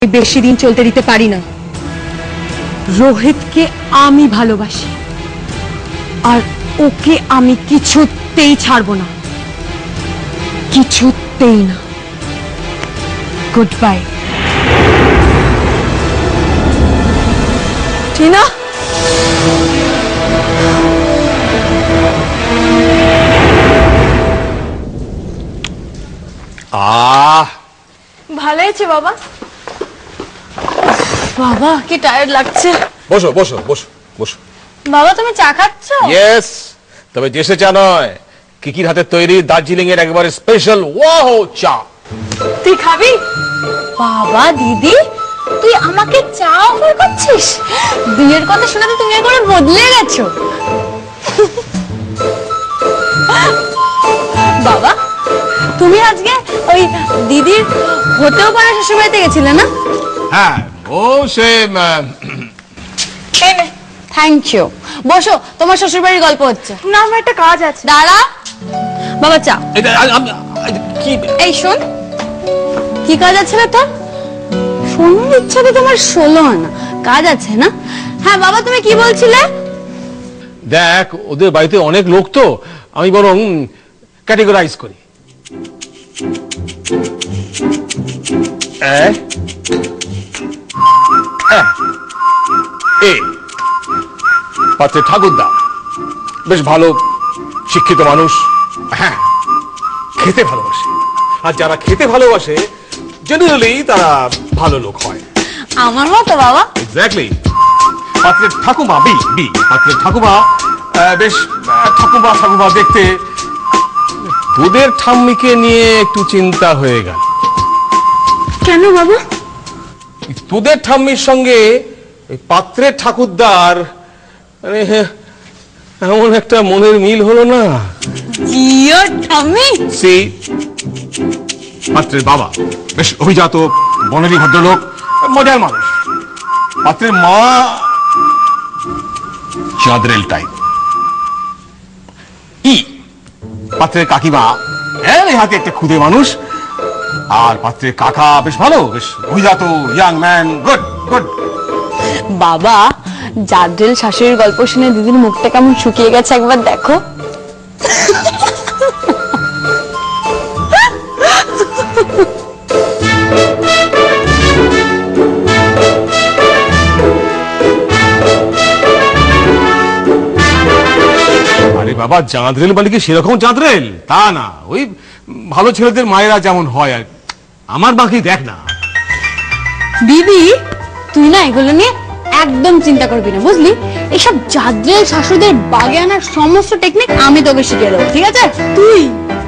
বেশি দিন চলতে দিতে পারি না। রোহিতকে আমি ভালোবাসি আর ওকে আমি কিছুতেই ছাড়বো না, কিছুতেই না। Good bye Tina. ভালো আছে বাবা? বাবা কি টায়ার্ড লাগছে। বসো বসো বসো বসো। বাবা তুমি চা খাচ্ছ? ইয়েস, তবে দেশে চা নয়, কিকির হাতে তৈরি দার্জিলিং এর একবারে স্পেশাল ওয়াও চা। তুই খাবি? বাবা দিদি তুই আমাকে চা অফার করছিস? বিয়ের কথা শোনাতে তুমি একবারে বদলে গেছো। বাবা তুমি আজকে ওই দিদির হতেও পারে শ্বশুরবাড়িতে গেছিলে না? হ্যাঁ, ও সে থ্যাংক ইউ। বসো, তোমার শ্বশুরবাড়ির গল্প হচ্ছে। না আমার একটা কাজ আছে। দাঁড়া বাবা, চা। কি এই শোন, কি কাজ আছে না তোর? শোনার ইচ্ছা তো তোমার ষোলো আনা কাজ আছে না? হ্যাঁ বাবা তুমি কি বলছিলে? দেখ, ওদের বাড়িতে অনেক লোক তো, আমি বরং ক্যাটেগরাইজ করি। পাত্রে ঠাকুরদা বেশ ভালো শিক্ষিত মানুষ, হ্যাঁ খেতে ভালোবাসে, আর যারা খেতে ভালোবাসে জেনারেলি তারা ভালো লোক হয়। আমার মতো বাবা। এক্স্যাক্টলি। পাত্রের ঠাকুমা বি পাত্রের ঠাকুমা বেশ ঠাকুমা দেখতে। তোদের ঠাম্মিকে নিয়ে একটু চিন্তা হয়ে গেল। কেন বাবা? তোদের ঠাম্মির সঙ্গে পাত্রের ঠাকুরদার এমন একটা মনের মিল হলো না। জিও ঠাম্মি। সেই পাত্রের বাবা বেশ অভিজাত বনেদি ভদ্রলোক, মজার মানুষ। পাত্রের মা চাঁদরেল টাইপ। পাত্রের কাকিমা এই হাতে একটা খুদে মানুষ, আর পাত্রের কাকা বেশ ভালো, বেশ অভিজাত ইয়াং ম্যান, গুড গুড। বাবা জাদ্রেল শাশুড়ির গল্প শুনে দিদির মুখটা কেমন শুকিয়ে গেছে একবার দেখো। আরে বাবা, চাঁদরেল মানে কি সেরকম চাঁদরেল তা না, ওই ভালো ছেলেদের মায়েরা যেমন হয় আর। আমার বাকি দেখ না দিদি, তুই না এগুলো নিয়ে একদম চিন্তা করবি না বুঝলি? এইসব জাদ্রেল শাশুড়িদের বাগে আনার সমস্ত টেকনিক আমি তোকে শিখিয়ে দেবো, ঠিক আছে? তুই?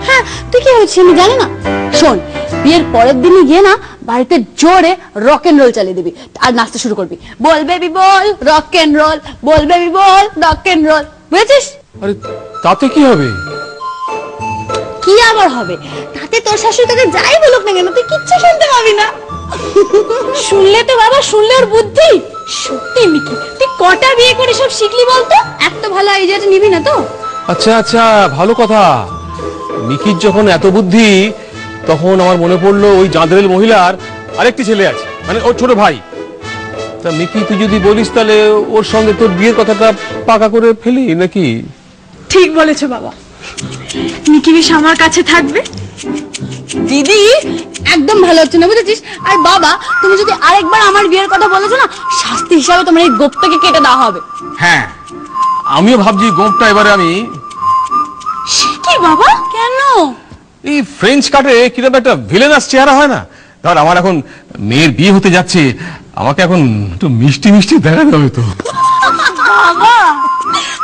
হ্যাঁ, তুই কি হয়েছিস আমি জানি না। শোন, বিয়ের পরের দিনই গিয়ে না বাড়িতে জোরে রক এন্ড রোল চালিয়ে দিবি আর নাচতে শুরু করবি। বল বেবি বল রক এন্ড রোল, বল বেবি বল রক এন্ড রোল, বুঝেছিস? আরে তাতে কি হবে? কি আবার হবে? তাতে তোর শাশুড়ি তোকে যাই বলুক না কেন তুই কিচ্ছু শুনতে পাবি না। শুনলে তো বাবা, শুনলে ওর বুদ্ধি। সত্যি মিকি, তুই কটা বিয়ে করে সব শিখলি বলতো? এত ভালো আইডিয়াটা নিবি না তো? আচ্ছা আচ্ছা, ভালো কথা। মিকির যখন এত বুদ্ধি, তখন আমার মনে পড়লো ওই চাঁদরেল মহিলার আরেকটি ছেলে আছে, মানে ওর ছোট ভাই। তা মিকি, তুই যদি বলিস তাহলে ওর সঙ্গে তোর বিয়ের কথাটা পাকা করে ফেলি নাকি? ঠিক বলেছো বাবা, মিকি বেশ আমার কাছে থাকবে। দিদি একদম ভালো হচ্ছে না বুঝেছিস? আর বাবা তুমি যদি আরেকবার আমার বিয়ের কথা বলেছো না, শাস্তি হিসাবে তোমার এই গোপটাকে কেটে দেওয়া হবে। হ্যাঁ, আমিও ভাবছি গোপটা এবারে আমি। কি বাবা? কেন? এই ফ্রেঞ্চ কাটে কিরকম একটা ভিলেনাস চেহারা হয় না? ধর আমার এখন মেয়ের বিয়ে হতে যাচ্ছে, আমাকে এখন একটু মিষ্টি মিষ্টি দেখাতে হবে তো। বাবা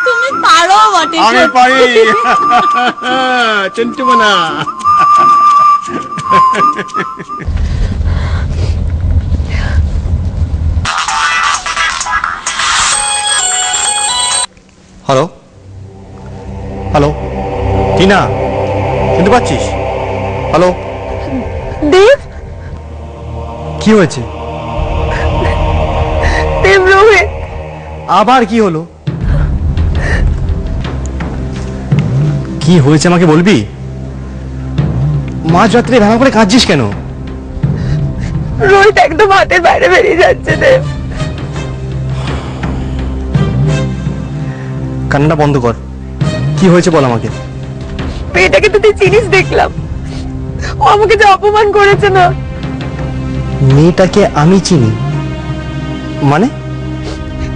তুমি পারো বটে। আমি পারি চন্টুমনা। হ্যালো হ্যালো, টিনা শুনতে পাচ্ছিস? হ্যালো দেব, কি হয়েছে? দেব রোহিত। আবার কি হলো? কি হয়েছে আমাকে বলবি? মাঝরাত্রে ভাঙা করে কাঁদছিস কেন? রোহিত একদম হাতের বাইরে বেরিয়ে যাচ্ছে দেব। কান্নাটা বন্ধ কর, কি হয়েছে বল আমাকে। মেয়েটাকে তো তুই চিনিস দেখলাম, ও আমাকে যে অপমান করেছে না। মেয়েটাকে আমি চিনি মানে?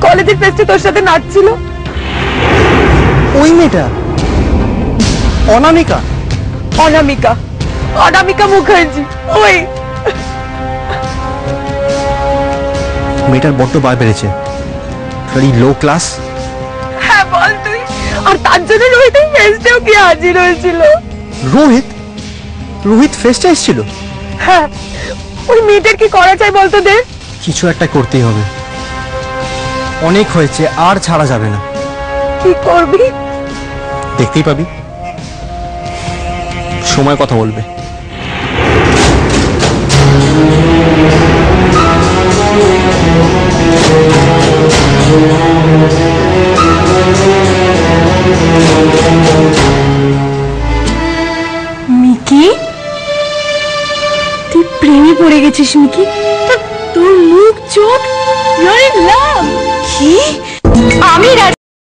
কলেজের ফেস্টে তোর সাথে নাচছিল ওই মেয়েটা অনামিকা? অনামিকা, অনামিকা মুখার্জি ওই। মেয়েটার বড্ড বার বেড়েছে, লো ক্লাস। হ্যাঁ বল তুই, আর তার জন্য রোহিত ফেস্টেও কি হাজির হয়েছিল। রোহিত? রোহিত ফেস্টে এসেছিল? হ্যাঁ, ওই মেয়েটার কি করা চাই বলতো দে। কিছু একটা করতেই হবে, অনেক হয়েছে, আর ছাড়া যাবে না। কি করবি? দেখতেই পাবি, সময় কথা বলবে। মিকি, তুই প্রেমে পড়ে গেছিস মিকি। তোর মুখ চোখ, ইউ আর ইন লাভ। কি?